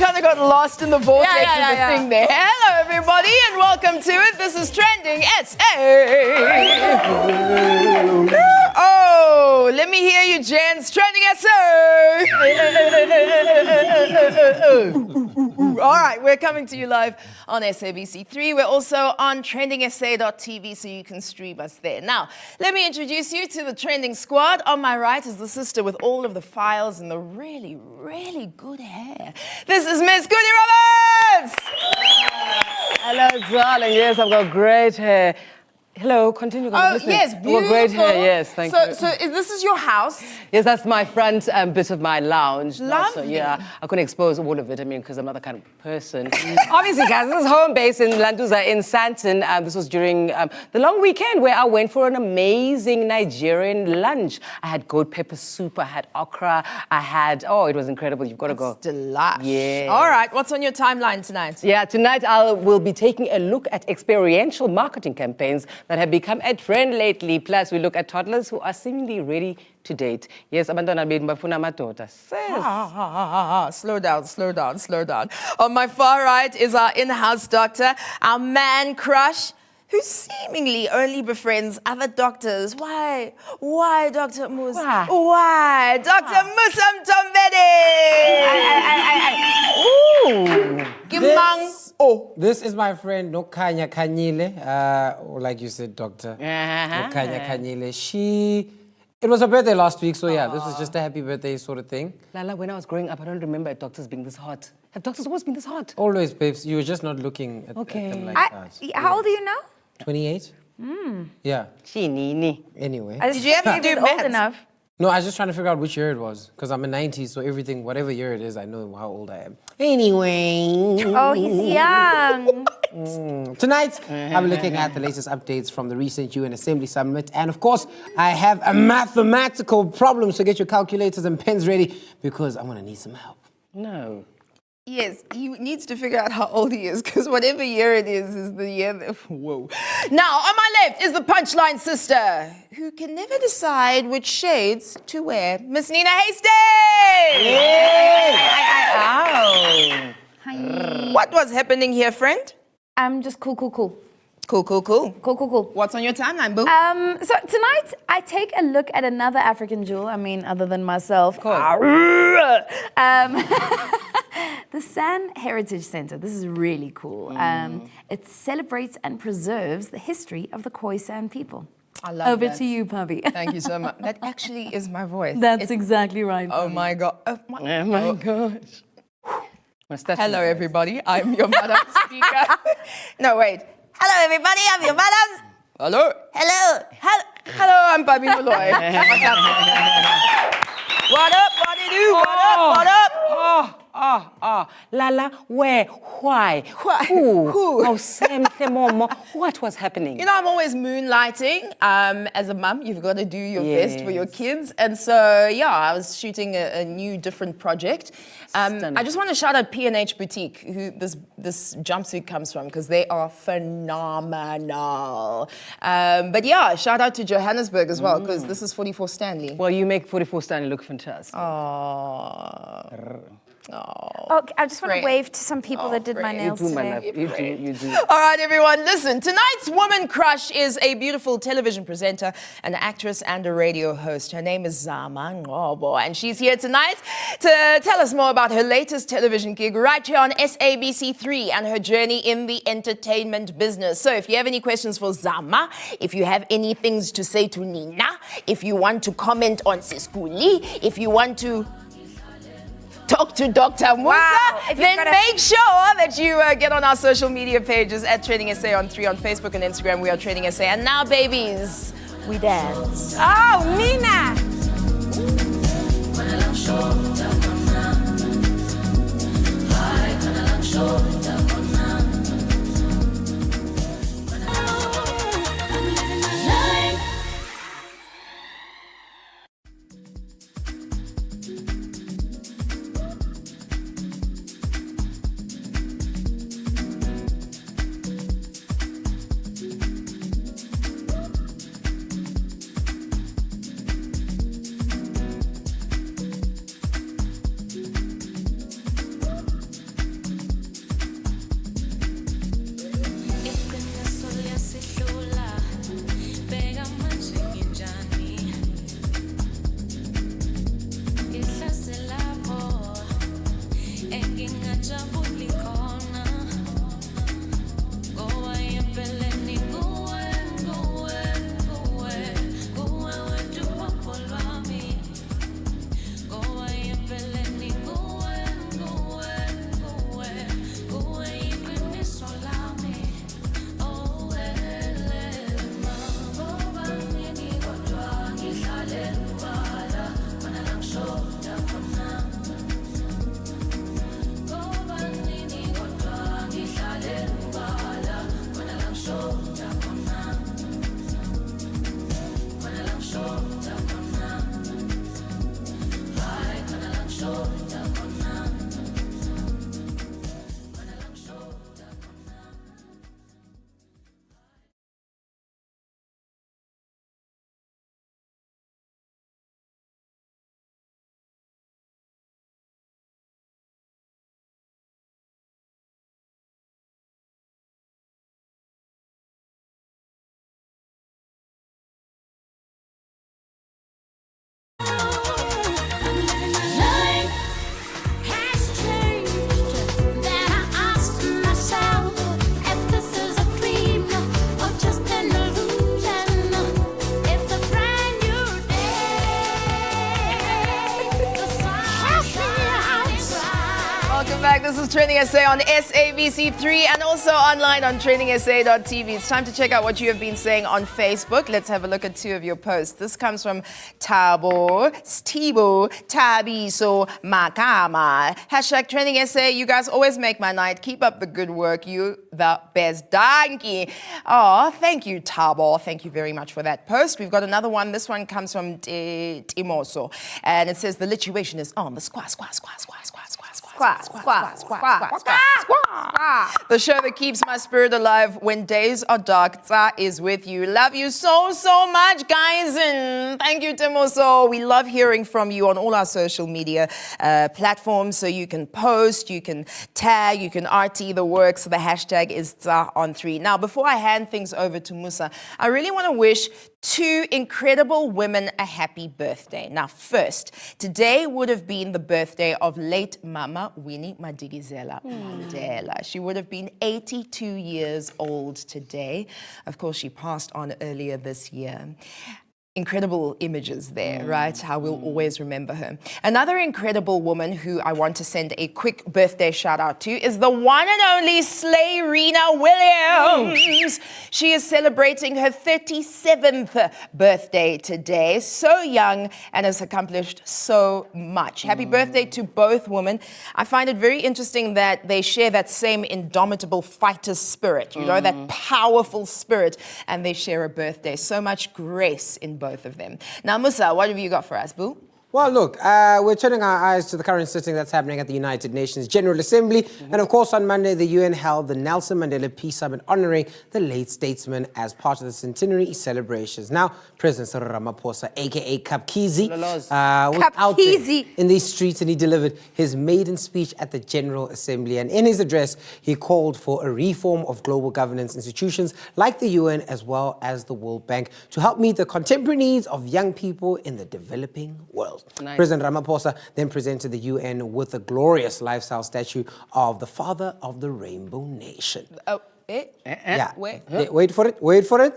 kind of got lost in the vortex of the yeah. thing there. Hello, everybody, and welcome to it. This is Trending SA. Oh, let me hear you, gents. Trending SA. All right, we're coming to you live on SABC3. We're also on trendingsa.tv, so you can stream us there. Now, let me introduce you to the Trending Squad. On my right is the sister with all of the files and the really, really good hair. This is Miss Goody Roberts! Hello, darling. Yes, I've got great hair. Hello, continue. Oh, yes, beautiful. I've got great hair, yes, thank you. So this is your house? Yes, that's my front bit of my lounge. Lovely. So, yeah, I couldn't expose all of it, because I'm not the kind of person. Obviously, guys, this is home base in Lantuza in Sandton. This was during the long weekend where I went for an amazing Nigerian lunch. I had goat pepper soup, I had okra, I had, it was incredible. You've got to go. Delight. Yeah. All right, what's on your timeline tonight? Yeah, tonight I will be taking a look at experiential marketing campaigns that have become a trend lately. Plus, we look at toddlers who are seemingly ready to date. Yes, abantwana bethu bafuna amadoda. Slow down. On my far right is our in-house doctor, our man crush, who seemingly only befriends other doctors. Why? Why, Dr. Mus? Why? Dr. Musam Tombede! This is my friend Nokanya Kanyile, or like you said, Doctor. Nokanya Kanyile. It was her birthday last week, so yeah, this was just a happy birthday sort of thing. Lala, when I was growing up, I don't remember doctors being this hot. Have doctors always been this hot? Always, babes. You were just not looking at them like that. How old are you now? 28? Yeah. Chinini. Anyway. Did you ever do old maths? enough? No, I was just trying to figure out which year it was, because I'm a 90s, so everything, whatever year it is, I know how old I am. Anyway. Oh, he's young. Tonight, I'm looking at the latest updates from the recent UN Assembly Summit. And of course, I have a mathematical problem, so get your calculators and pens ready, because I'm going to need some help. No. Yes, he needs to figure out how old he is, because whatever year it is the year that... Whoa. Now, on my left is the punchline sister, who can never decide which shades to wear. Miss Nina Hastings! Ow. What was happening here, friend? I'm just cool. Cool. Cool. What's on your timeline, boo? So tonight, I take a look at another African jewel, other than myself. Of course. The San Heritage Center. This is really cool. It celebrates and preserves the history of the Khoisan people. I love Over that. to you, Pavi. Thank you so much. That actually is my voice. That's exactly right. Oh Pavi. my God. Oh my gosh. Hello, everybody. I'm your madam speaker. No, wait. Hello, everybody. I'm your madam. Hello. Hello, I'm Babi Malloy. What's up? What up? What do you do? What up? Lala, where? Why? Who? Oh, Sam, Momo. What was happening? You know, I'm always moonlighting. As a mum, you've got to do your best for your Yes. kids. And so, yeah, I was shooting a new, different project. Stunning. I just want to shout out P&H Boutique, who this jumpsuit comes from, because they are phenomenal. But yeah, shout out to Johannesburg as well, because this is 44 Stanley. Well, you make 44 Stanley look fantastic. Oh, I just want to wave to some people that did my great. You nails do, my today. love. You do. All right, everyone, listen. Tonight's woman crush is a beautiful television presenter, an actress, and a radio host. Her name is Zama Ngobo, and she's here tonight to tell us more about her latest television gig right here on SABC3 and her journey in the entertainment business. So if you have any questions for Zama, if you have any things to say to Nina, if you want to comment on Siskuli, if you want to talk to Dr. Musa, If you've then got a- make sure that you get on our social media pages at Trending SA on 3 on Facebook and Instagram. We are Trending SA. And now, babies, we dance. Oh, Nina! Welcome back. This is Trending SA on SABC3 and also online on trendingsa.tv. It's time to check out what you have been saying on Facebook. Let's have a look at two of your posts. This comes from Tabo, Stibo, Tabiso, Makama. Hashtag Trending SA. You guys always make my night. Keep up the good work. You the best. Donkey. Oh, thank you, Tabo. Thank you very much for that post. We've got another one. This one comes from Timoso. And it says the lituation is on. The squash. The show that keeps my spirit alive when days are dark. Tsa is with you. Love you so much, guys. And thank you, Timoso. We love hearing from you on all our social media platforms. So you can post, you can tag, you can RT the works. The hashtag is Tsa3. Now, before I hand things over to Musa, I really want to wish two incredible women a happy birthday. Now, first, today would have been the birthday of late Mama Winnie Madikizela Mandela. She would have been 82 years old today. Of course, she passed on earlier this year. Incredible images there, right? How we'll always remember her. Another incredible woman who I want to send a quick birthday shout out to is the one and only Slayrina Williams. She is celebrating her 37th birthday today. So young and has accomplished so much. Happy birthday to both women. I find it very interesting that they share that same indomitable fighter spirit, you know, that powerful spirit, and they share a birthday. So much grace in both of them. Now, Musa, what have you got for us, boo? Well, look, we're turning our eyes to the current sitting that's happening at the United Nations General Assembly. And of course, on Monday, the UN held the Nelson Mandela Peace Summit honoring the late statesman as part of the centenary celebrations. Now, President Cyril Ramaphosa, a.k.a. Kapkizi, was out there in these streets, and he delivered his maiden speech at the General Assembly. And in his address, he called for a reform of global governance institutions like the UN as well as the World Bank to help meet the contemporary needs of young people in the developing world. Nice. President Ramaphosa then presented the UN with a glorious lifestyle statue of the father of the Rainbow Nation. Oh, yeah. Wait. Wait for it.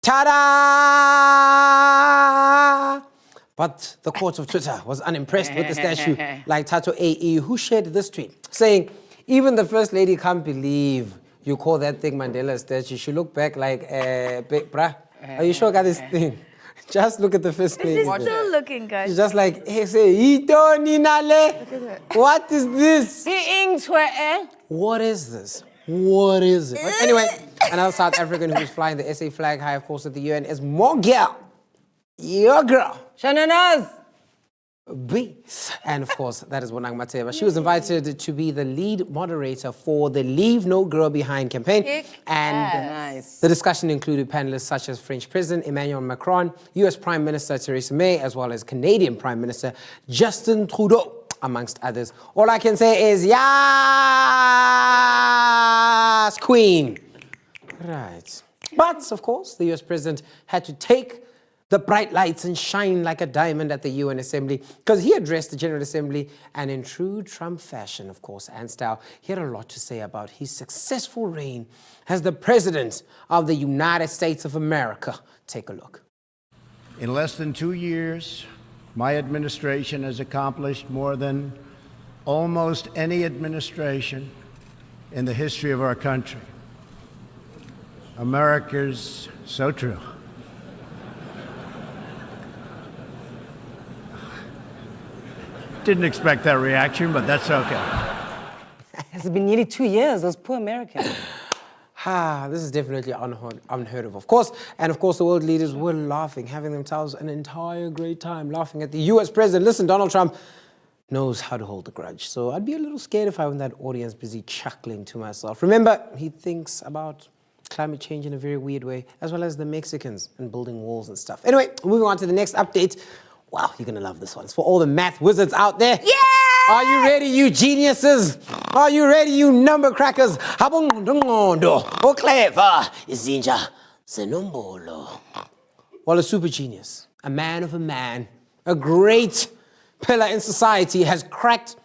Ta-da! But the court of Twitter was unimpressed with the statue, like Tato AE, who shared this tweet, saying, even the First Lady can't believe you call that thing Mandela statue. She looked back like, bruh, are you sure I got this thing? Just look at the First Lady. She's still looking good. She's just like, hey, say, Ito Ninale. What is this? What is this? What is it? But anyway, another South African who's flying the SA flag high, of course, at the UN is Mogel. Your girl. Shananas. B. And of course, that is Bonang Mateba. She was invited to be the lead moderator for the Leave No Girl Behind campaign. And the discussion included panelists such as French President Emmanuel Macron, US Prime Minister Theresa May, as well as Canadian Prime Minister Justin Trudeau, amongst others. All I can say is, yes, Queen. Right. But, of course, the US President had to take the bright lights and shine like a diamond at the UN Assembly, because he addressed the General Assembly, and in true Trump fashion, of course, and style, he had a lot to say about his successful reign as the President of the United States of America. Take a look. In less than 2 years, my administration has accomplished more than almost any administration in the history of our country. America's so true. Didn't expect that reaction, but that's okay. It's been nearly 2 years, those poor Americans. This is definitely unheard of. Of course, the world leaders were laughing, having themselves an entire great time laughing at the US president. Listen, Donald Trump knows how to hold a grudge. So I'd be a little scared if I were in that audience busy chuckling to myself. Remember, he thinks about climate change in a very weird way, as well as the Mexicans and building walls and stuff. Anyway, moving on to the next update. Wow, you're gonna love this one. It's for all the math wizards out there. Yeah! Are you ready, you geniuses? Are you ready, you number crackers? Well, a super genius, a man of a man, a great pillar in society has cracked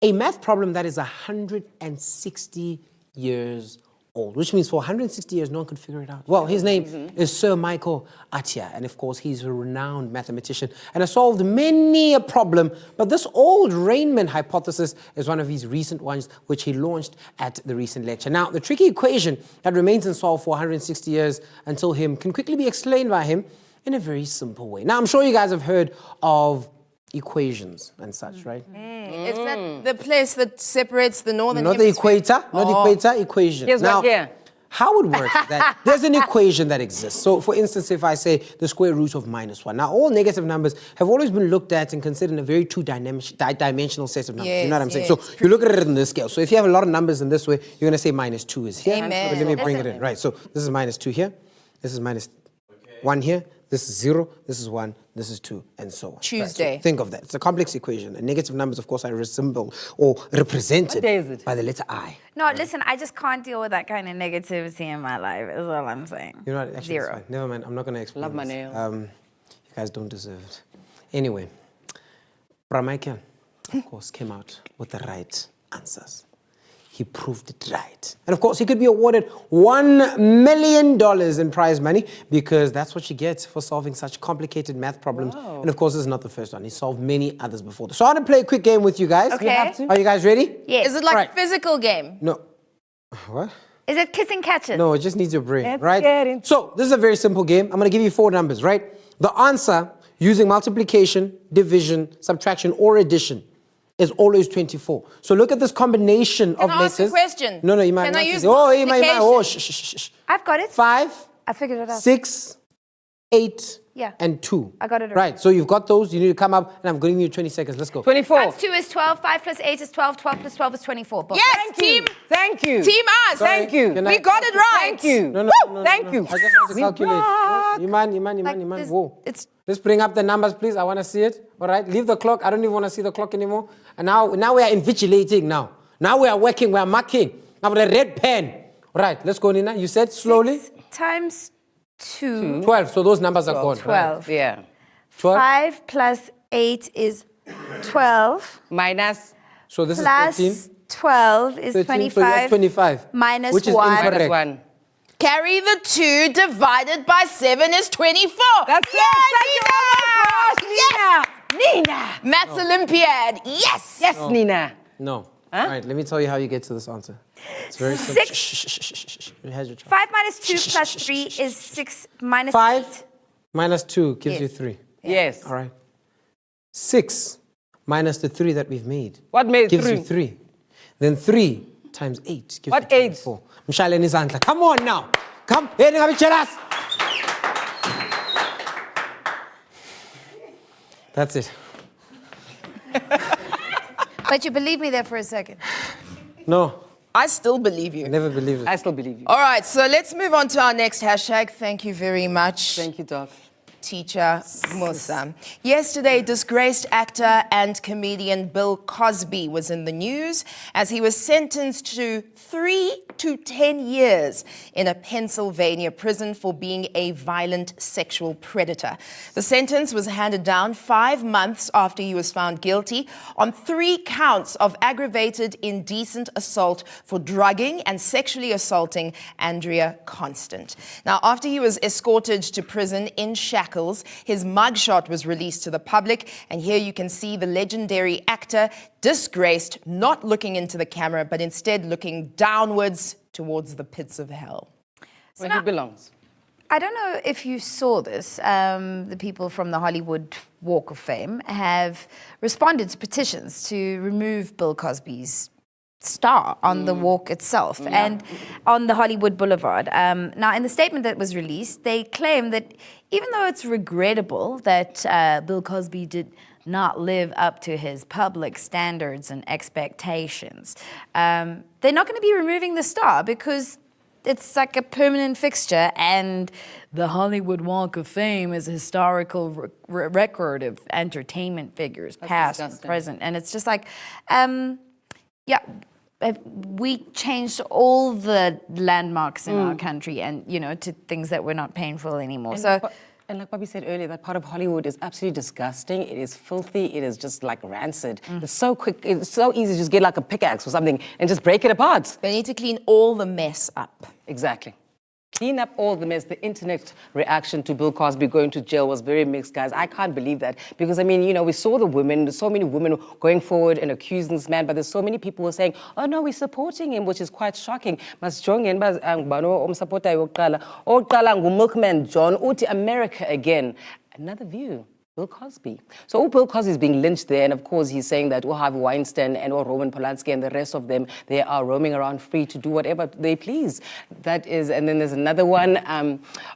a math problem that is 160 years old, which means for 160 years, no one could figure it out. Well, his name is Sir Michael Atiyah, and of course, he's a renowned mathematician and has solved many a problem, but this old Riemann hypothesis is one of his recent ones, which he launched at the recent lecture. Now, the tricky equation that remains unsolved for 160 years until him can quickly be explained by him in a very simple way. Now, I'm sure you guys have heard of equations and such, right? Is that the place that separates the northern Not the hemisphere? equator, not the equator, equation. Here's now, one here. how it works is that there's an equation that exists. So, for instance, if I say the square root of -1. Now, all negative numbers have always been looked at and considered in a very two-dimensional set of numbers. You know what I'm saying? So, you look at it in this scale. So, if you have a lot of numbers in this way, you're going to say -2 is here. Amen. But let me bring it in. Right, so this is -2 here. This is -1 here. This is 0, this is 1, this is 2, and so on. Tuesday. Right, so think of that. It's a complex equation. And negative numbers, of course, are resembled or represented What day is it? by the letter I. No, listen, I just can't deal with that kind of negativity in my life, is all I'm saying. You know what? Actually, it's 0. fine. Never mind. I'm not going to explain Love my this. nails. You guys don't deserve it. Anyway, Bramaikan, of course, came out with the right answers. He proved it right. And of course, he could be awarded $1 million in prize money because that's what you get for solving such complicated math problems. Wow. And of course, this is not the first one. He solved many others before this. So I want to play a quick game with you guys. Okay. You have to? Are you guys ready? Yes. Is it like Right. a physical game? No. What? Is it kiss and catch it? No, it just needs your brain, Let's right? get into- So this is a very simple game. I'm going to give you 4 numbers, right? The answer using multiplication, division, subtraction, or addition is always 24. So look at this combination of I letters. ask a question? No, you might Can not. I use Oh, you might. Oh, multiplication? shh. I've got it. 5, I figured it out. 6, 8, Yeah. and 2. I got it already. Right, so you've got those. You need to come up, and I'm giving you 20 seconds. Let's go. 24. Times 2 is 12, 5 plus 8 is 12, 12 plus 12 is 24. Boom. Yes, Thank team. you. Thank you. Team us. Thank you. Can We I- got it right. Thank you. No, Thank you. I just want to We calculate. rock. You man. Like this- Whoa. it's- Let's bring up the numbers, please. I want to see it. All right. Leave the clock. I don't even want to see the clock anymore. And now we are invigilating now. Now we are working. We are marking. Now with a red pen. All right. Let's go, Nina. You said slowly. 6 times 2, 12. So those numbers are gone. 12. Yeah. 12. 5 plus 8 is 12. Minus. So this Plus is 13. 12 is 13, 25. so you have 25. Minus which is 1. incorrect. Minus 1. Carry the 2 divided by 7 is 24. That's it. Thank you. Oh my gosh, Nina. Maths Olympiad. Yes. Yes, Nina. No. All right. Let me tell you how you get to this answer. It's very simple. 6. Shh. Here's your chance. 5 minus 2 plus 3 is 6 minus 5 8. minus 2 gives Yes. you 3. Yes. All right. 6 minus the 3 that we've made. What made gives 3? you 3. Then 3 times 8 gives What you 8? 24. Mshale nizandla. Come on now. Come. Hey, ningabi jealous. That's it. But you believe me there for a second. No, I still believe I you. never believed it. I still believe you. All right, so let's move on to our next hashtag. Thank you very much. Thank you, Doc. teacher Musa. Yesterday, disgraced actor and comedian Bill Cosby was in the news as he was sentenced to 3 to 10 years in a Pennsylvania prison for being a violent sexual predator. The sentence was handed down 5 months after he was found guilty on 3 counts of aggravated indecent assault for drugging and sexually assaulting Andrea Constant. Now, after he was escorted to prison in shackles, his mugshot was released to the public, and here you can see the legendary actor disgraced, not looking into the camera, but instead looking downwards towards the pits of hell. Where he belongs. I don't know if you saw this. The people from the Hollywood Walk of Fame have responded to petitions to remove Bill Cosby's star on the walk itself and on the Hollywood Boulevard. Now, in the statement that was released, they claim that even though it's regrettable that Bill Cosby did not live up to his public standards and expectations, they're not going to be removing the star because it's like a permanent fixture, and the Hollywood Walk of Fame is a historical record of entertainment figures, past and present. And it's just like, we changed all the landmarks in our country and, to things that were not painful anymore. And like Bobby said earlier, that part of Hollywood is absolutely disgusting. It is filthy. It is just like rancid. It's so quick. It's so easy to just get like a pickaxe or something and just break it apart. They need to clean all the mess up. Exactly. Clean up all the mess. The internet reaction to Bill Cosby going to jail was very mixed, guys. I can't believe that because, we saw the women, so many women going forward and accusing this man, but there's so many people who are saying, oh, no, we're supporting him, which is quite shocking. Milkman John, uthi America again. Another view. Bill Cosby. So Bill Cosby is being lynched there, and of course he's saying that Harvey Weinstein and Roman Polanski and the rest of them, they are roaming around free to do whatever they please. That is, and then there's another one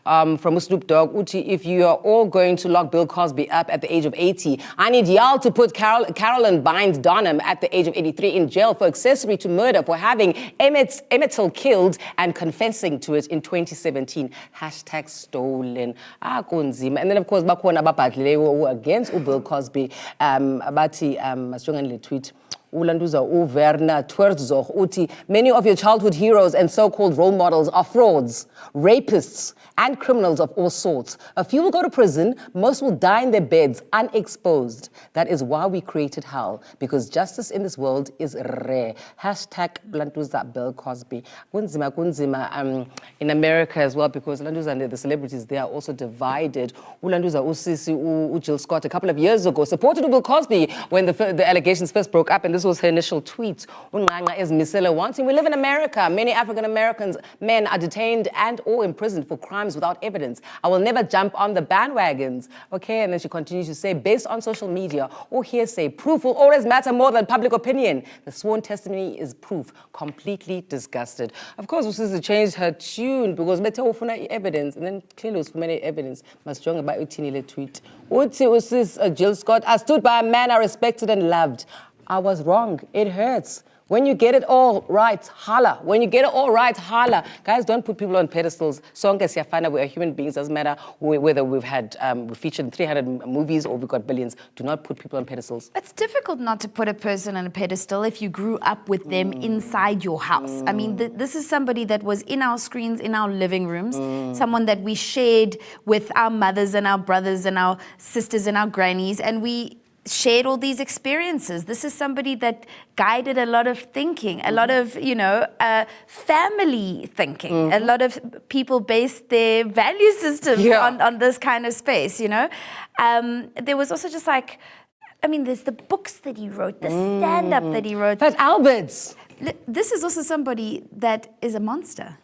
from Snoop Dogg. Uchi, if you are all going to lock Bill Cosby up at the age of 80, I need y'all to put Carolyn Bynes Donham at the age of 83 in jail for accessory to murder for having Emmett Till killed and confessing to it in 2017. Hashtag stolen. Kunzima. And then of course, bakhona ababhadlileyo against Bill Cosby, abathi masijongane le tweet. Ulanduza Uverna Twerdzog uthi, many of your childhood heroes and so-called role models are frauds, rapists, and criminals of all sorts. A few will go to prison, most will die in their beds, unexposed. That is why we created hell, because justice in this world is rare. Hashtag Landuza Bill Cosby. Kunzima, in America as well, because Landuza and the celebrities, they are also divided. Ulanduza Usisi Jill Scott a couple of years ago supported Bill Cosby when the allegations first broke up, and this was her initial tweet. Unqanga ezimisele wanting. We live in America. Many African Americans, men are detained and or imprisoned for crimes without evidence. I will never jump on the bandwagons. Okay, and then she continues to say, based on social media or hearsay, proof will always matter more than public opinion. The sworn testimony is proof. Completely disgusted. Of course, Usisi changed her tune because Mete ufuna evidence, and then clearly was for many evidence. Masjonga by utinile tweet. Uti Usisi Jill Scott, I stood by a man I respected and loved. I was wrong. It hurts. When you get it all right, holla. When you get it all right, holla. Guys, don't put people on pedestals. Sonke siyafana, we are human beings. Doesn't matter whether we've featured in 300 movies or we've got billions. Do not put people on pedestals. It's difficult not to put a person on a pedestal if you grew up with them inside your house. I mean, this is somebody that was in our screens, in our living rooms, someone that we shared with our mothers and our brothers and our sisters and our grannies, and we shared all these experiences. This is somebody that guided a lot of thinking, a lot of, family thinking. A lot of people based their value systems on this kind of space, There was also just there's the books that he wrote, the stand-up that he wrote. But Alberts. This is also somebody that is a monster.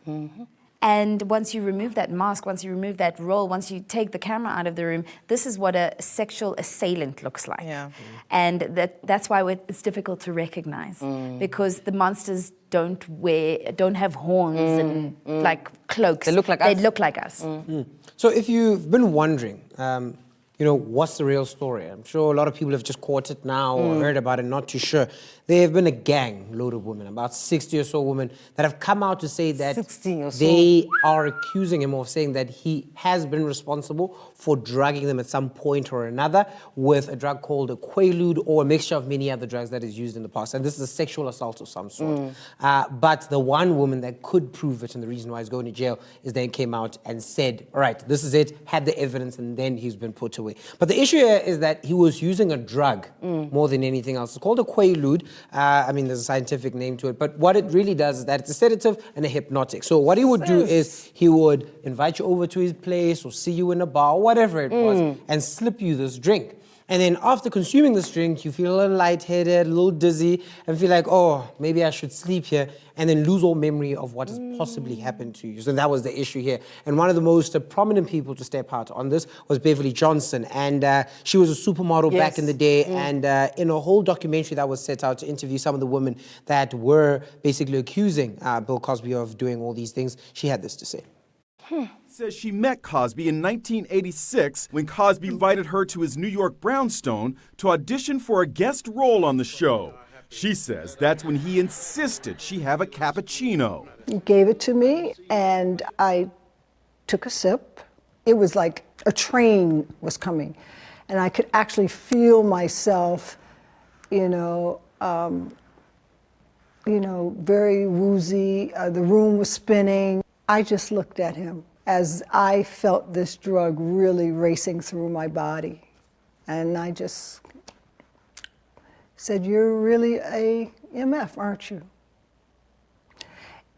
And once you remove that mask, once you remove that role, once you take the camera out of the room, this is what a sexual assailant looks like. Yeah. And that's why it's difficult to recognize because the monsters don't have horns and like cloaks. They look like us. So if you've been wondering, you know, what's the real story? I'm sure a lot of people have just caught it now or heard about it, not too sure. There have been a gang load of women, about 60 or so women, that have come out to say that 60 or so. they are accusing him of saying that he has been responsible for drugging them at some point or another with a drug called a Quaalude or a mixture of many other drugs that is used in the past. And this is a sexual assault of some sort. But the one woman that could prove it, and the reason why he's going to jail, is then came out and said, all right, this is it, had the evidence, and then he's been put away. But the issue here is that he was using a drug more than anything else. It's called a Quaalude. I mean, there's a scientific name to it, but what it really does is that it's a sedative and a hypnotic. So what he would do is he would invite you over to his place or see you in a bar, or whatever it was, and slip you this drink. And then after consuming this drink, you feel a little lightheaded, a little dizzy, and feel like, oh, maybe I should sleep here, and then lose all memory of what has possibly happened to you. So that was the issue here. And one of the most prominent people to step out on this was Beverly Johnson. And she was a supermodel back in the day. And in a whole documentary that was set out to interview some of the women that were basically accusing Bill Cosby of doing all these things, she had this to say. Says she met Cosby in 1986 when Cosby invited her to his New York brownstone to audition for a guest role on the show. She says that's when he insisted she have a cappuccino. He gave it to me and I took a sip. It was like a train was coming and I could actually feel myself, very woozy. The room was spinning. I just looked at him as I felt this drug really racing through my body. And I just said, "You're really a MF, aren't you?"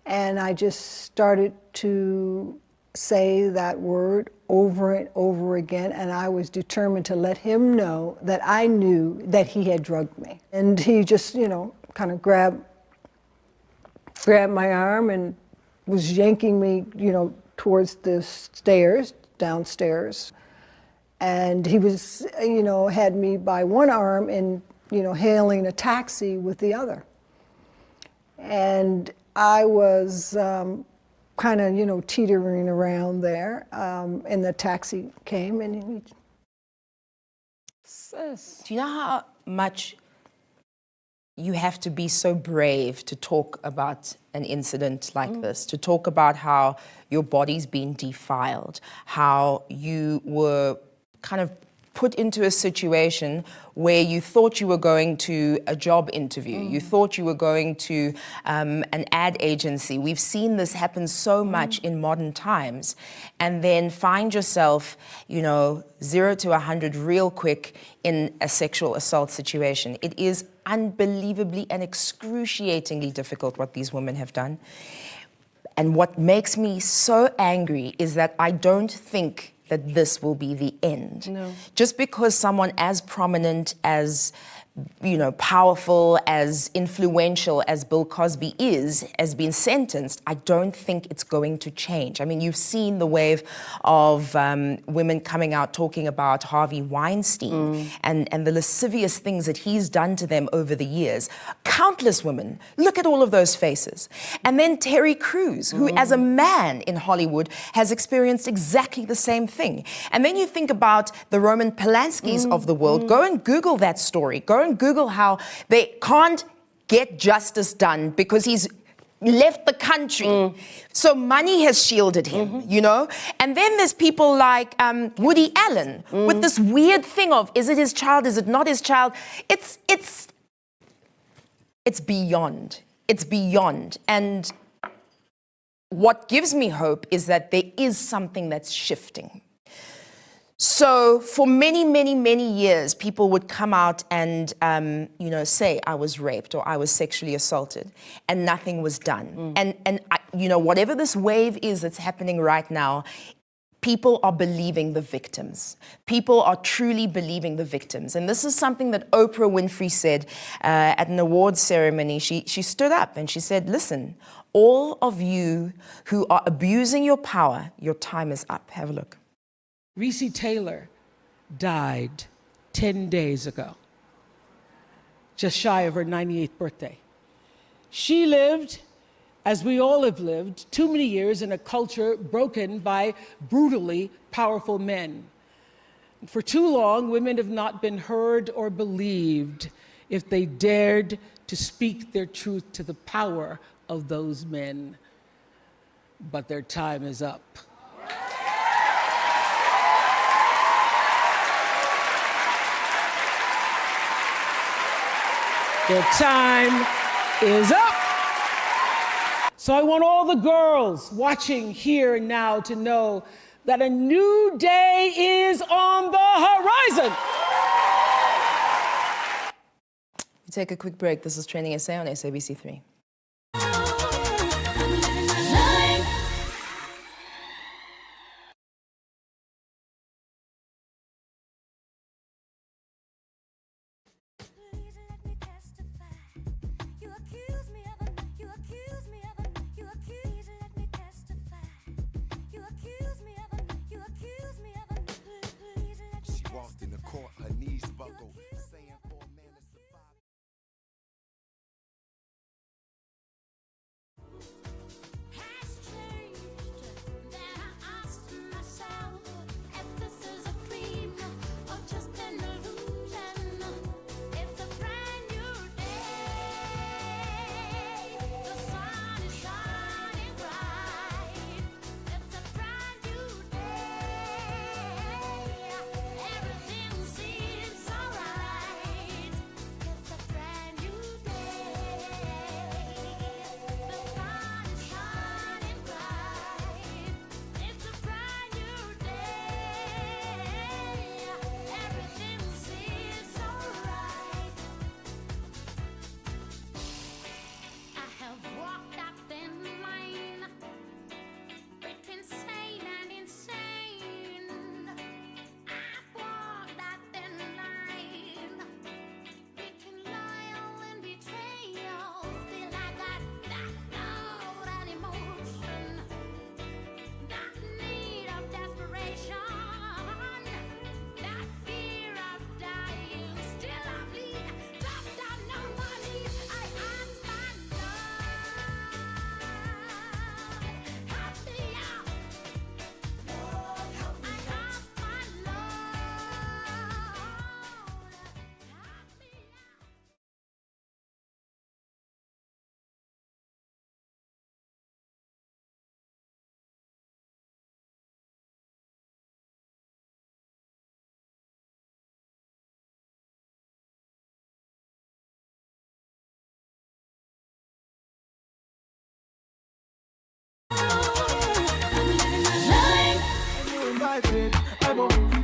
And I just started to say that word over and over again, and I was determined to let him know that I knew that he had drugged me. And he just, kind of grabbed my arm and was yanking me, towards the stairs, downstairs. And he was, had me by one arm and, hailing a taxi with the other. And I was kind of, teetering around there, and the taxi came and he... Do you know how much you have to be so brave to talk about an incident like this, to talk about how your body's been defiled, how you were kind of put into a situation where you thought you were going to a job interview, you thought you were going to an ad agency. We've seen this happen so much in modern times, and then find yourself, 0 to 100 real quick in a sexual assault situation. It is unbelievably and excruciatingly difficult what these women have done. And what makes me so angry is that I don't think that this will be the end. No. Just because someone as prominent, as powerful, as influential as Bill Cosby has been sentenced, I don't think it's going to change. I mean, you've seen the wave of women coming out talking about Harvey Weinstein and the lascivious things that he's done to them over the years. Countless women, look at all of those faces. And then Terry Crews, who as a man in Hollywood has experienced exactly the same thing. And then you think about the Roman Polanskis of the world. Go and Google that story. Go and Google how they can't get justice done because he's left the country. So money has shielded him, And then there's people like Woody Allen with this weird thing of, is it his child, is it not his child? It's beyond. It's beyond. And what gives me hope is that there is something that's shifting. So for many, many, many years, people would come out and, say I was raped or I was sexually assaulted, and nothing was done. And whatever this wave is that's happening right now, people are believing the victims. People are truly believing the victims. And this is something that Oprah Winfrey said at an awards ceremony. She stood up and she said, listen, all of you who are abusing your power, your time is up. Have a look. Recy Taylor died 10 days ago, just shy of her 98th birthday. She lived, as we all have lived, too many years in a culture broken by brutally powerful men. For too long, women have not been heard or believed if they dared to speak their truth to the power of those men. But their time is up. Their time is up. So I want all the girls watching here and now to know that a new day is on the horizon. We take a quick break. This is Trending SA on SABC3.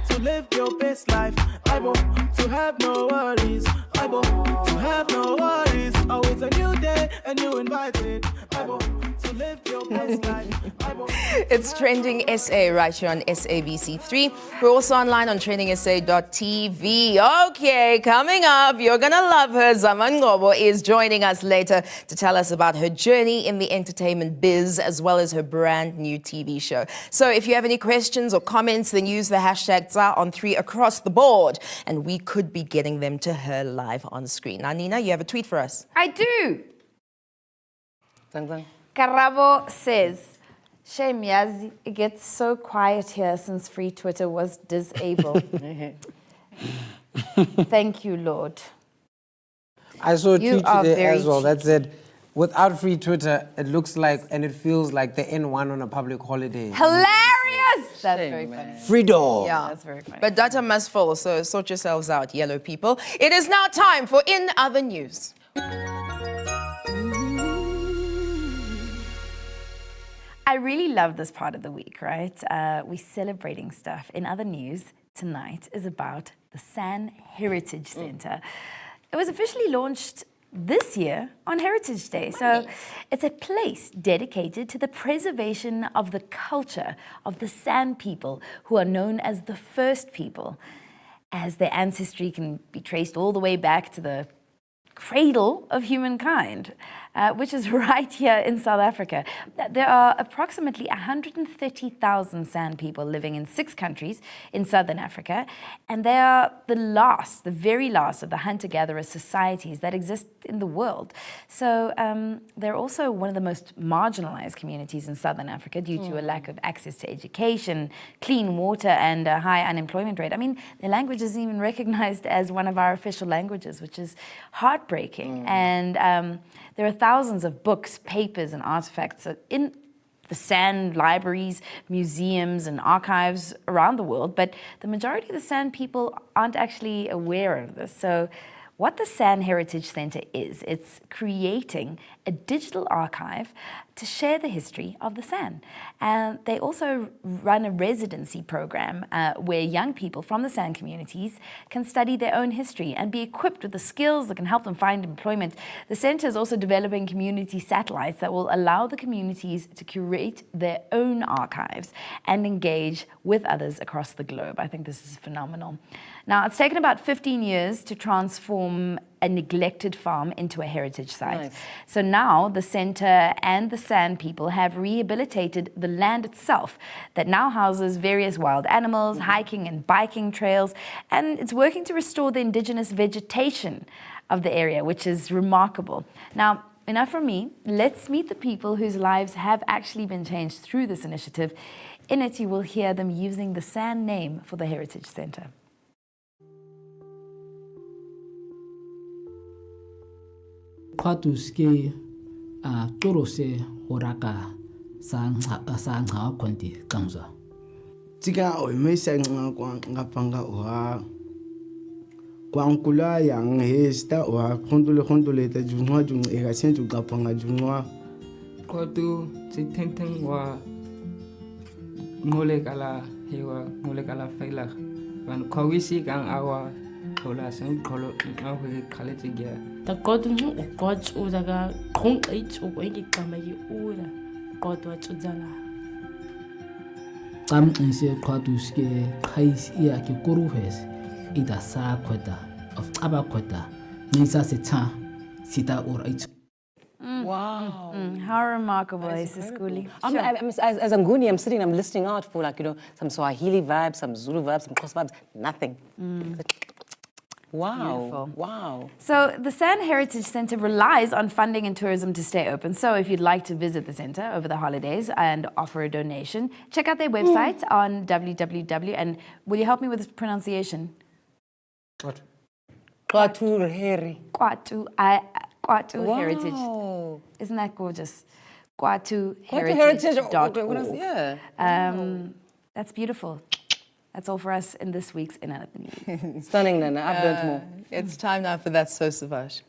To live your best life, to have no worries, to have no worries. Always a new day, and you invited, to live your best life. It's Trending SA right here on SABC3. We're also online on trendingsa.tv. Okay, coming up, you're going to love her. Zama Ngcobo is joining us later to tell us about her journey in the entertainment biz as well as her brand new TV show. So if you have any questions or comments, then use the hashtag ZAON3 across the board, and we could be getting them to her live on screen. Now, Nina, you have a tweet for us. I do. Zang, zang. Karabo says, shame Yazi, it gets so quiet here since free Twitter was disabled. Thank you, Lord. I saw a You tweet are today very as well that said, without free Twitter, it looks like and it feels like the N1 on a public holiday. Hilarious! That's very funny. Freedom. Yeah, That's very funny. But data must fall, so sort yourselves out, yellow people. It is now time for In Other News. I really love this part of the week, right? We're celebrating stuff. In other news, tonight is about the San Heritage Center. It was officially launched this year on Heritage Day. So it's a place dedicated to the preservation of the culture of the San people, who are known as the first people, as their ancestry can be traced all the way back to the cradle of humankind. which is right here in South Africa. There are approximately 130,000 San people living in 6 countries in Southern Africa, and they are the very last of the hunter-gatherer societies that exist in the world. So they're also one of the most marginalized communities in Southern Africa due to a lack of access to education, clean water, and a high unemployment rate. I mean, their language isn't even recognized as one of our official languages, which is heartbreaking. And there are thousands of books, papers, and artifacts in the San libraries, museums, and archives around the world, but the majority of the San people aren't actually aware of this. So what the San Heritage Center is, it's creating a digital archive to share the history of the San. And they also run a residency program where young people from the San communities can study their own history and be equipped with the skills that can help them find employment. The center is also developing community satellites that will allow the communities to curate their own archives and engage with others across the globe. I think this is phenomenal. Now, it's taken about 15 years to transform a neglected farm into a heritage site. Nice. So now the center and the San people have rehabilitated the land itself that now houses various wild animals, hiking and biking trails, and it's working to restore the indigenous vegetation of the area, which is remarkable. Now, enough from me. Let's meet the people whose lives have actually been changed through this initiative. In it, you will hear them using the San name for the Heritage Center. Kwatuske torose horaka sa konti kanza. Tika o me sanga ngapanga oha kwankula yang hesta oha khondule ta junwa jung ega sentu ngapanga junwa kwatu teng wa ngole kala hewa ngole kala faila ban khawisi kang awa thola sang kholo ngawe khale tigya ta kodu o koch o daga khong ait o ngi kamagi ura kodu atsudala Tam inse kwatuske khais ia ke koruhes ida sa kweta of abakweta nisa se cha sita or ait. Wow. How remarkable is this, Skuli? As a Nguni, I'm sitting, I'm listening out for some Swahili vibes, some Zulu vibes, some Xhosa vibes, nothing. Wow. Beautiful. Wow. So the San Heritage Center relies on funding and tourism to stay open. So if you'd like to visit the center over the holidays and offer a donation, check out their website on www. And will you help me with this pronunciation? What? Kwatu Heri. Kwatu Heritage. Isn't that gorgeous? Kwatu Heritage. Yeah. That's beautiful. That's all for us in this week's In and Out the News. Stunning, Nana. I've learned more. It's time now for that So Savage.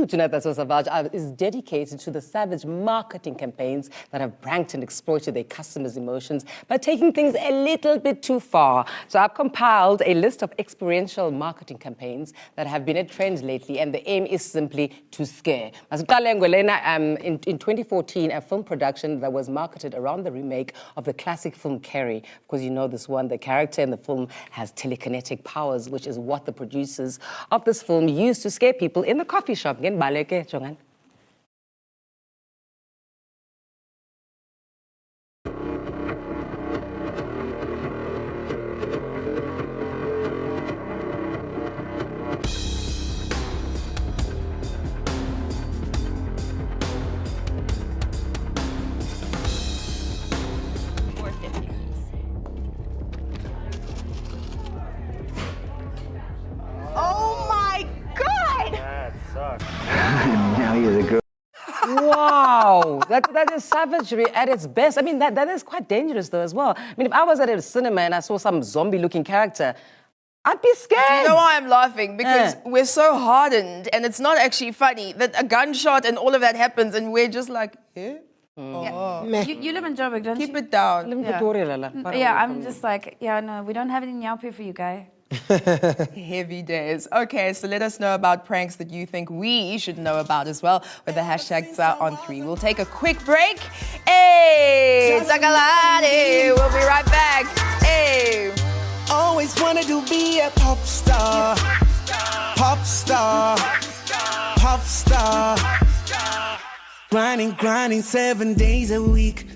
Tonight, That's So Savage is dedicated to the savage marketing campaigns that have pranked and exploited their customers' emotions by taking things a little bit too far. So I've compiled a list of experiential marketing campaigns that have been a trend lately, and the aim is simply to scare. In 2014, a film production that was marketed around the remake of the classic film Carrie. Of course, you know this one. The character in the film has telekinetic powers, which is what the producers of this film used to scare people in the coffee shop. Baleke, Chongan. Oh my God! That sucks. Now you're the girl. Wow, that is savagery at its best. I mean, that is quite dangerous though as well. I mean, if I was at a cinema and I saw some zombie-looking character, I'd be scared. You know why I'm laughing? Because we're so hardened, and it's not actually funny that a gunshot and all of that happens, and we're just like, eh? Oh. You live in Joburg, don't you? Keep it down. Yeah, I'm just like, yeah, no, we don't have any Nyapi for you, guy. Heavy days. Okay, so let us know about pranks that you think we should know about as well, with the hashtags are on 3. We'll take a quick break. Hey, Takalani. We'll be right back. Hey. Always wanted to be a pop star. Pop star. Pop star. Grinding 7 days a week.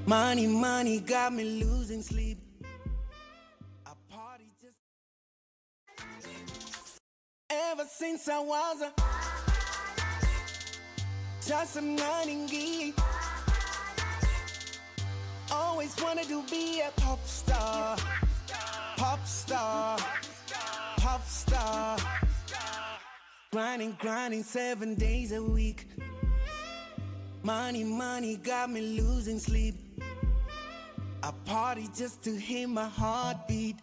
Money got me losing sleep. A party just ever since I was just a running. Always wanted to be a pop star. Pop star. Pop star. Grinding 7 days a week. Money got me losing sleep. A party just to hear my heartbeat.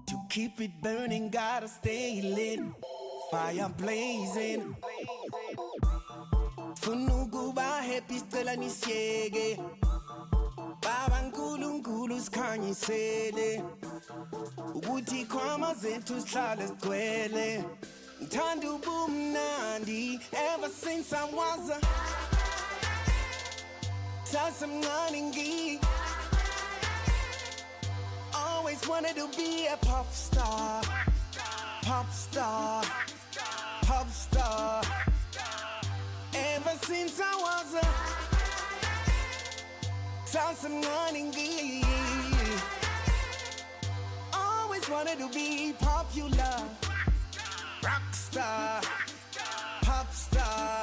To keep it burning, gotta stay lit. Fire blazing. Funukuba happy stella nisiyege. Babankulunkulu sikhanyisele. Ukuthi khwama zethu sihlale sigcwele. Ngithanda ubumnandi ever since I was sasemncane. Always wanted to be a pop star. Pop star. Pop star. Ever since I was sasemncane. Always wanted to be popular. Rockstar, pop star.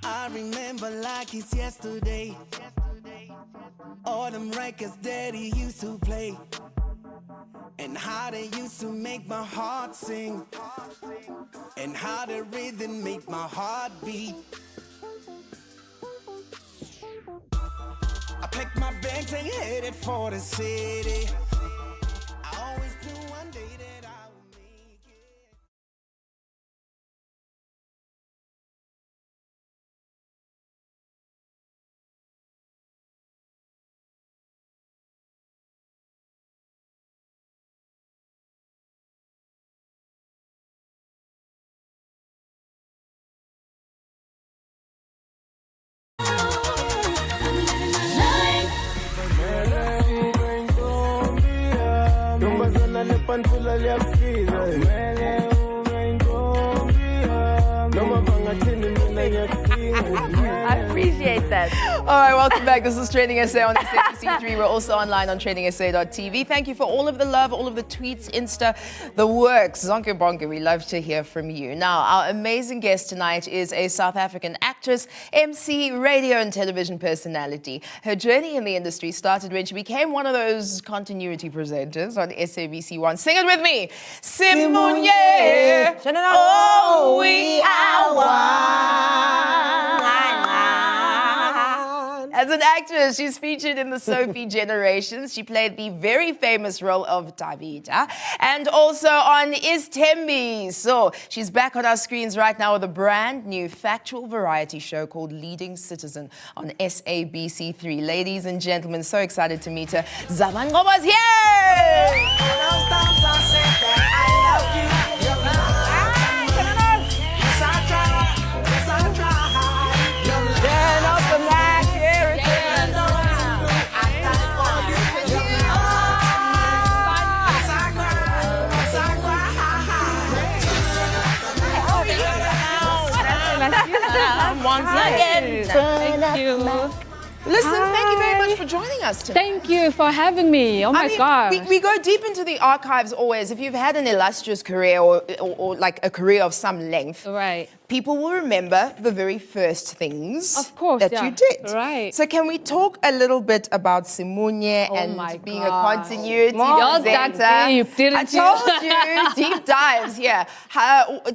I remember like it's yesterday. All them records Daddy used to play, and how they used to make my heart sing, and how the rhythm make my heart beat. I packed my bags and headed for the city. I always knew one day that I would make it. Pantula liyakufika kumele ube intombi noma bangathini mina ngiyakudinga. I appreciate that. All right, welcome back. This is Training SA on SABC3. We're also online on trainingsA.tv. Thank you for all of the love, all of the tweets, Insta, the works. Zonke Bonke, we love to hear from you. Now, our amazing guest tonight is a South African actress, MC, radio and television personality. Her journey in the industry started when she became one of those continuity presenters on SABC1. Sing it with me. Simunye. Oh, we are one. As an actress, she's featured in the Soapy Generations. She played the very famous role of Davida, and also on Isthembi. So she's back on our screens right now with a brand new factual variety show called Leading Citizen on SABC3. Ladies and gentlemen, so excited to meet her. Zama Ngcobo's here! Once again. Thank you. Listen, thank you very much for joining us today. Thank you for having me. Oh my God. We go deep into the archives always. If you've had an illustrious career or like a career of some length, right, people will remember the very first things of course, that you did. Right. So can we talk a little bit about Simunye and being a continuity presenter? I told you, deep dives, yeah.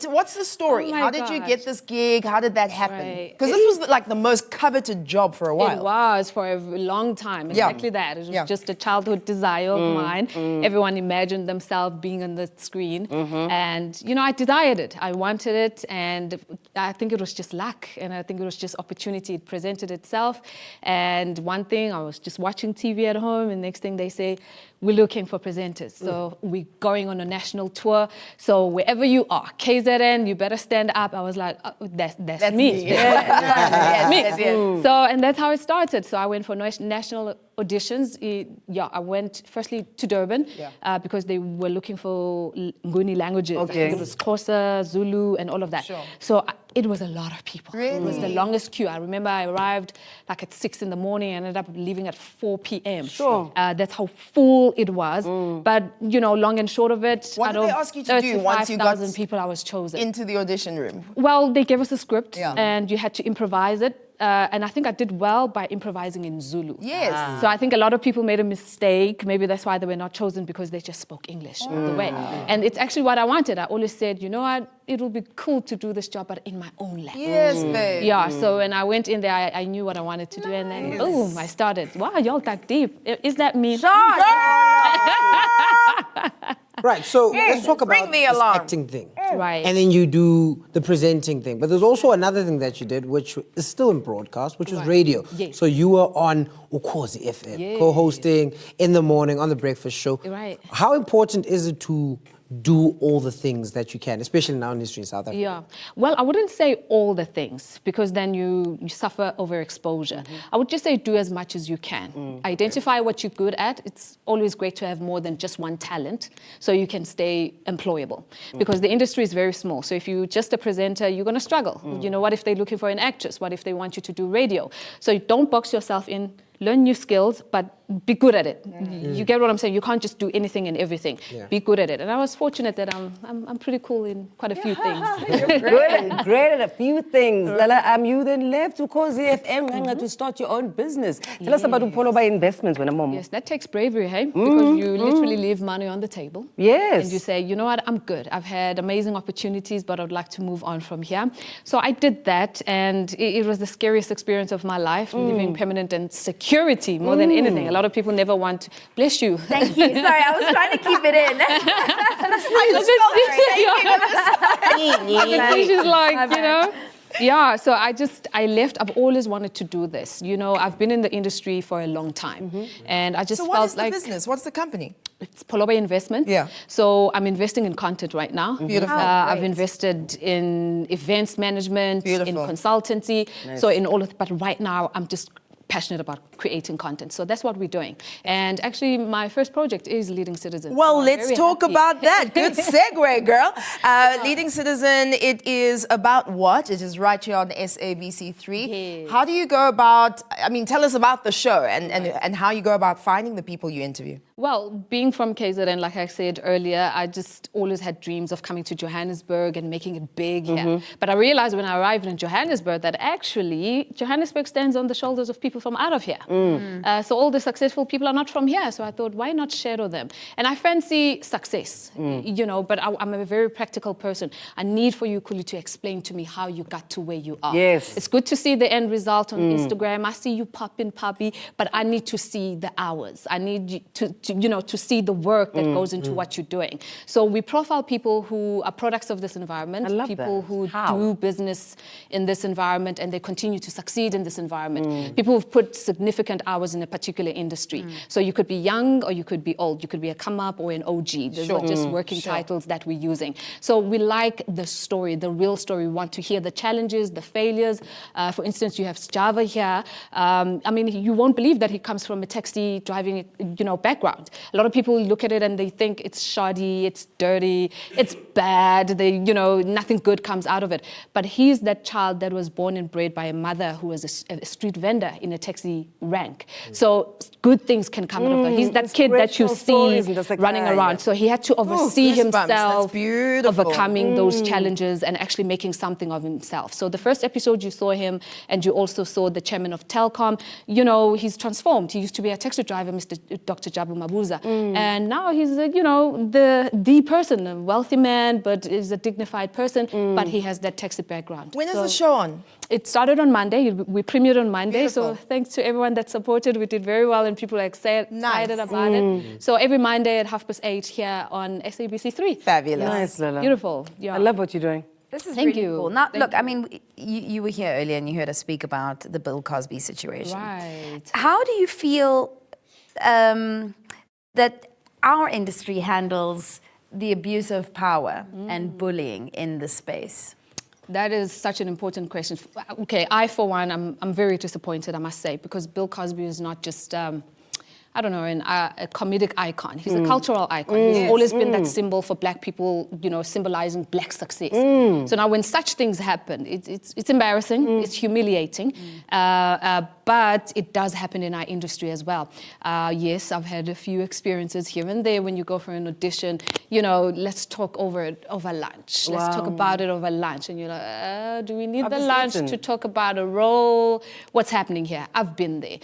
What's the story? How did you get this gig? How did that happen? Because this was like the most coveted job for a while. It was for a long time, exactly that. It was just a childhood desire of mine. Everyone imagined themselves being on the screen. And, you know, I desired it. I wanted it, and I think it was just luck, and I think it was just opportunity. It presented itself. And one thing, I was just watching TV at home, and next thing they say, we're looking for presenters. So we're going on a national tour. So wherever you are, KZN, you better stand up. I was like, oh, that's me. Yes, me. yes. So, and that's how it started. So I went for national auditions. I went firstly to Durban because they were looking for Nguni languages. I think it was Xhosa, Zulu, and all of that. Sure. So it was a lot of people. Really? It was the longest queue. I remember I arrived like at 6 in the morning and ended up leaving at 4 p.m. Sure. That's how full it was. But, you know, long and short of it, What did they ask you to do once you got 35,000 people I was chosen. into the audition room? Well, they gave us a script Yeah. and you had to improvise it. And I think I did well by improvising in Zulu. Yes. So I think a lot of people made a mistake. Maybe that's why they were not chosen, because they just spoke English all the way. And it's actually what I wanted. I always said, you know what, it will be cool to do this job, but in my own language. Yes, babe. Yeah, so when I went in there, I knew what I wanted to do. And then, boom, I started. Wow, y'all dug deep. Is that me? Right, so let's talk Ring about the this alarm. acting thing. Right. And then you do the presenting thing. But there's also another thing that you did, which is still in broadcast, which was radio. Yes. So you were on Ukhozi FM, co-hosting in the morning on the breakfast show. Right. How important is it to do all the things that you can, especially in our industry in South Africa? Yeah. Well, I wouldn't say all the things, because then you suffer overexposure. I would just say do as much as you can. Identify what you're good at. It's always great to have more than just one talent so you can stay employable, because the industry is very small. So if you're just a presenter, you're going to struggle. You know, what if they're looking for an actress? What if they want you to do radio? So don't box yourself in. Learn new skills, but be good at it. You get what I'm saying? You can't just do anything and everything. Be good at it. And I was fortunate that I'm pretty cool in quite a few things. Great at a few things. Lala, you then left Ukhozi FM to start your own business. Tell us about Upoloba Investments when I'm Yes, that takes bravery, hey? Because you literally leave money on the table. Yes. And you say, you know what, I'm good. I've had amazing opportunities, but I'd like to move on from here. So I did that, and it was the scariest experience of my life, living permanent and security more than anything. A lot of people never want to, bless you. Thank you. Sorry, I was trying to keep it in. She's like, you know. Yeah, so I left. I've always wanted to do this. You know, I've been in the industry for a long time. And I just So felt what is the like business? What's the company? it's Poloba Investments. Yeah. So I'm investing in content right now. Beautiful. I've invested in events management, in consultancy. Nice. So in all of, but right now I'm just passionate about creating content. So that's what we're doing. And actually my first project is Leading Citizen. Well, So I'm let's very talk happy. about that. Good segue, girl. Leading Citizen, it is about what? It is right here on SABC3. Yes. How do you go about, I mean, tell us about the show and how you go about finding the people you interview. Well, being from KZN, like I said earlier, I just always had dreams of coming to Johannesburg and making it big here. But I realized when I arrived in Johannesburg that actually Johannesburg stands on the shoulders of people from out of here. So all the successful people are not from here. So I thought, why not shadow them? And I fancy success, you know, but I'm a very practical person. I need for you, Kuli, to explain to me how you got to where you are. Yes. It's good to see the end result on Instagram. I see you popping, puppy, but I need to see the hours. I need you to see the work that goes into what you're doing. So we profile people who are products of this environment, I love people that. who How? do business in this environment and they continue to succeed in this environment. People who've put significant hours in a particular industry. So you could be young or you could be old. You could be a come up or an OG. Those are just working titles that we're using. So we like the story, the real story. We want to hear the challenges, the failures. For instance, you have Java here. I mean, you won't believe that he comes from a taxi driving, background. A lot of people look at it and they think it's shoddy, it's dirty, it's bad. Nothing good comes out of it. But he's that child that was born and bred by a mother who was a street vendor in a taxi rank. So good things can come out of that. He's that kid that you see running around. So he had to oversee himself, overcoming those challenges and actually making something of himself. So the first episode you saw him, and you also saw the chairman of Telkom. He's transformed. He used to be a taxi driver, Dr. Jabu Mabuza, and now he's the person, a wealthy man, but is a dignified person. But he has that taxi background. When is the show on? It started on Monday. We premiered on Monday. Beautiful. So thanks to everyone that supported. We did very well and people are excited about it. So every Monday at 8:30 here on SABC3. Fabulous. Nice, Lala. Beautiful. Yeah. I love what you're doing. This is Thank really you. cool. Now, Thank look, you. I mean, you were here earlier and you heard us speak about the Bill Cosby situation. Right. How do you feel that our industry handles the abuse of power and bullying in the space? That is such an important question. Okay, I, for one, I'm very disappointed, I must say, because Bill Cosby is not just, I don't know, a comedic icon. He's a cultural icon. He's always been that symbol for black people, you know, symbolizing black success. So now when such things happen, it's embarrassing, it's humiliating, but it does happen in our industry as well. Yes, I've had a few experiences here and there when you go for an audition, you know, let's talk over lunch. Let's talk about it over lunch. And you're like, do we need the lunch to talk about a role? What's happening here? I've been there.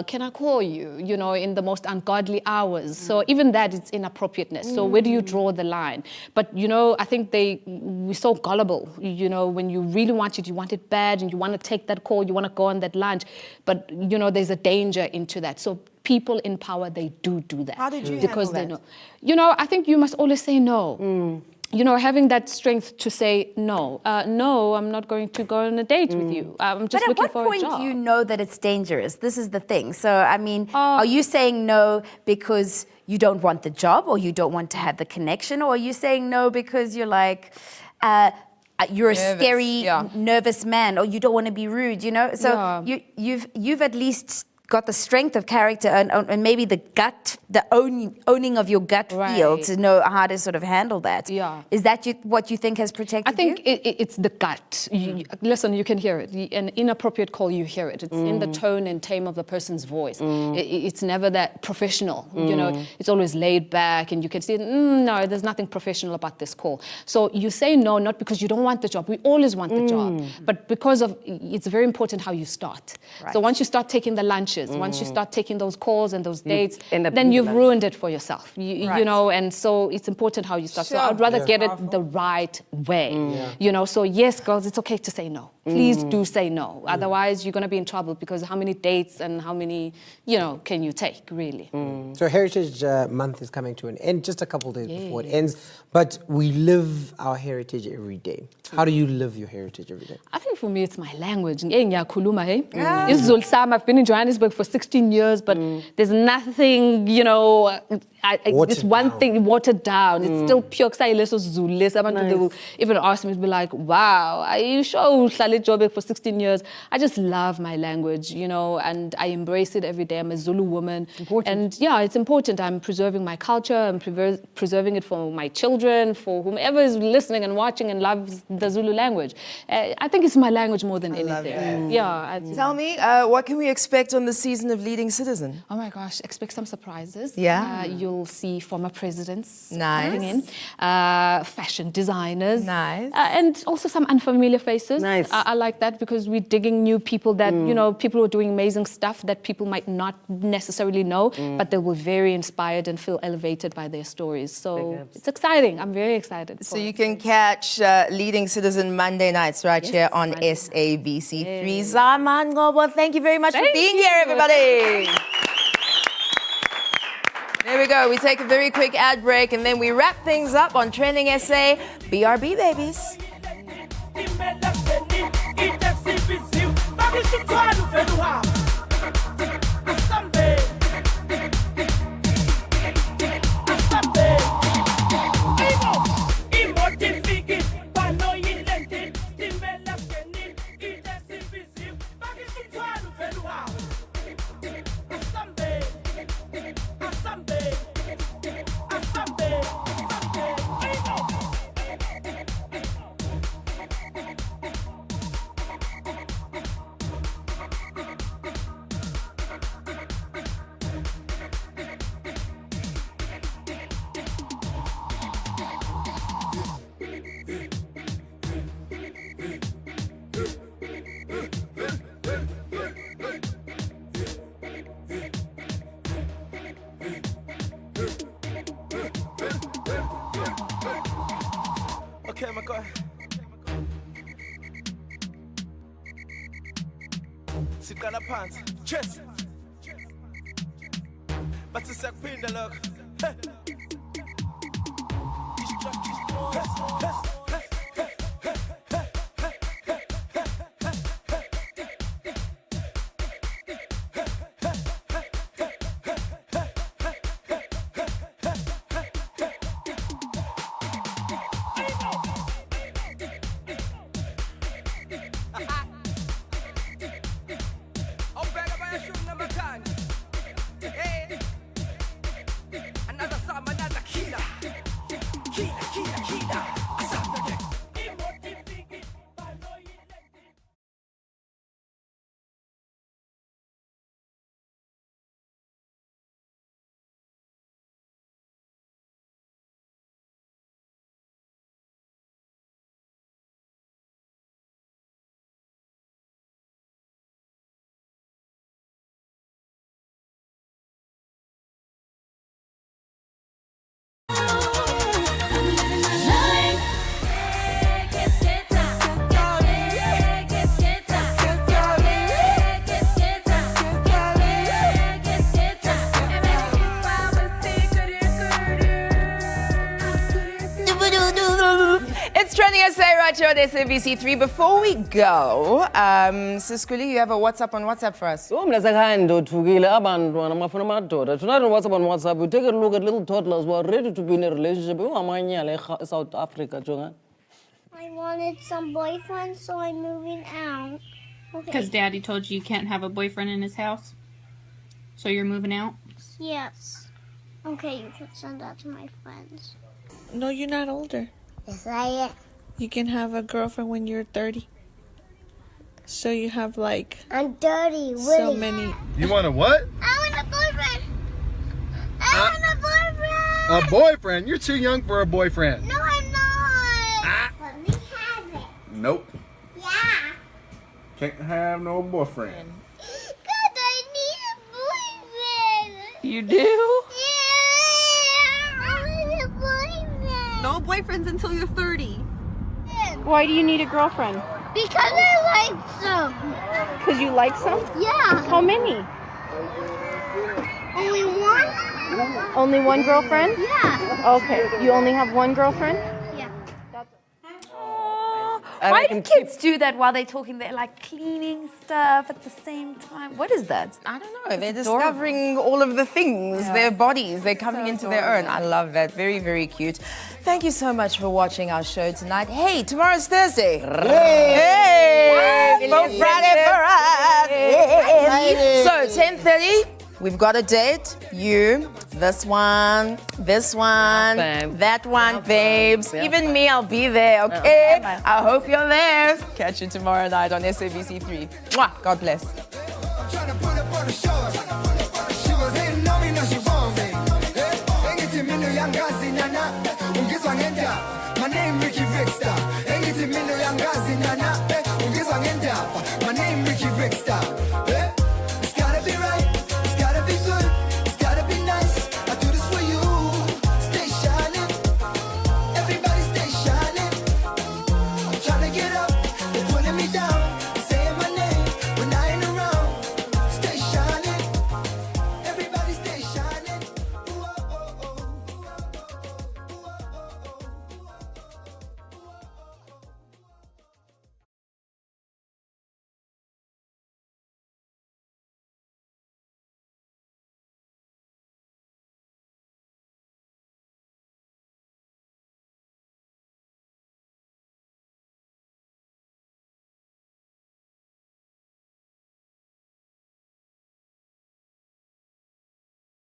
Can I call you? You know, in the most ungodly hours. So even that, it's inappropriateness. So where do you draw the line? But, you know, I think we're so gullible. You know, when you really want it, you want it bad, and you want to take that call, you want to go on that lunch. But, you know, there's a danger into that. So people in power, they do that. How did you because handle they that? know. You know, I think you must always say no. You know, having that strength to say no. No, I'm not going to go on a date with you. I'm just looking for a job. But at what point do you know that it's dangerous? This is the thing. So, I mean, are you saying no because you don't want the job, or you don't want to have the connection, or are you saying no because you're like, you're a scary, nervous man, or you don't want to be rude, you know? So you've at least got the strength of character and maybe the gut, the owning of your gut feel to know how to sort of handle that. Is that what you think has protected you? I think it's the gut. Listen, you can hear it. An inappropriate call, you hear it. It's in the tone and tone of the person's voice. It's never that professional. You know, it's always laid back, and you can see, no, there's nothing professional about this call. So you say no, not because you don't want the job. We always want the job, but because of it's very important how you start. So once you start taking the lunches, once you start taking those calls and those dates, then you've ruined it for yourself. You know, and so it's important how you start. So I'd rather get it the right way. You know, so yes, girls, it's okay to say no. Please do say no. Otherwise, you're going to be in trouble, because how many dates and how many, you know, can you take, really? So Heritage Month is coming to an end, just a couple days before it ends. But we live our heritage every day. How do you live your heritage every day? I think for me, it's my language. isiZulu Sam, I've been in Johannesburg for 16 years, but there's nothing, you know, it's one thing watered down. It's still pure. They will even ask me to be like, wow, are you sure Joburg for 16 years? I just love my language, you know, and I embrace it every day. I'm a Zulu woman. And yeah, it's important. I'm preserving my culture. I'm preserving it for my children, for whomever is listening and watching and loves the Zulu language. I think it's my language more than anything. Tell me, what can we expect on the season of Leading Citizen? Oh my gosh, expect some surprises. Yeah. You'll see former presidents coming in, fashion designers. Nice. And also some unfamiliar faces. Nice. I like that, because we're digging new people that, you know, people who are doing amazing stuff that people might not necessarily know, but they will be very inspired and feel elevated by their stories. So it's exciting. I'm very excited. So you can catch Leading Citizen Monday nights right here on SABC3. Zama Ngcobo, thank you very much for being here, everybody. There we go. We take a very quick ad break, and then we wrap things up on Trending SA. BRB, babies. Okay, my God. Sikana pants, chest. But it's a queen the look. It's Trending SA right here on SABC3. Before we go, Siskuli, you have a WhatsApp on WhatsApp for us. Tonight on WhatsApp on WhatsApp, we take a look at little toddlers who are ready to be in a relationship with South Africa. I wanted some boyfriend, so I'm moving out. Because Daddy told you can't have a boyfriend in his house? So you're moving out? Yes. Okay, you can send that to my friends. No, you're not older. Yes, I am. You can have a girlfriend when you're 30. So you have like... I'm dirty, Willie. So many... You want a what? I want a boyfriend. I want a boyfriend. A boyfriend? You're too young for a boyfriend. No, I'm not. Let me have it. Nope. Yeah. Can't have no boyfriend. God, I need a boyfriend. You do? Yeah. I want a boyfriend. No boyfriends until you're 30. Why do you need a girlfriend? Because I like some. Because you like some? Yeah. How many? Only one? Only one girlfriend? Yeah. Okay. You only have one girlfriend? Yeah. Why do kids do that while they're talking? They're like cleaning stuff at the same time. What is that? I don't know. They're discovering all of the things, their bodies. They're coming into their own. I love that. Very, very cute. Thank you so much for watching our show tonight. Hey, tomorrow's Thursday. Hey! Folk Friday for us. Hey. So, 10:30. We've got a date. You, this one, that one, babes. Even me, I'll be there, okay? I hope you're there. Catch you tomorrow night on SABC3. Mwah. God bless. My name Ricky Rickstar.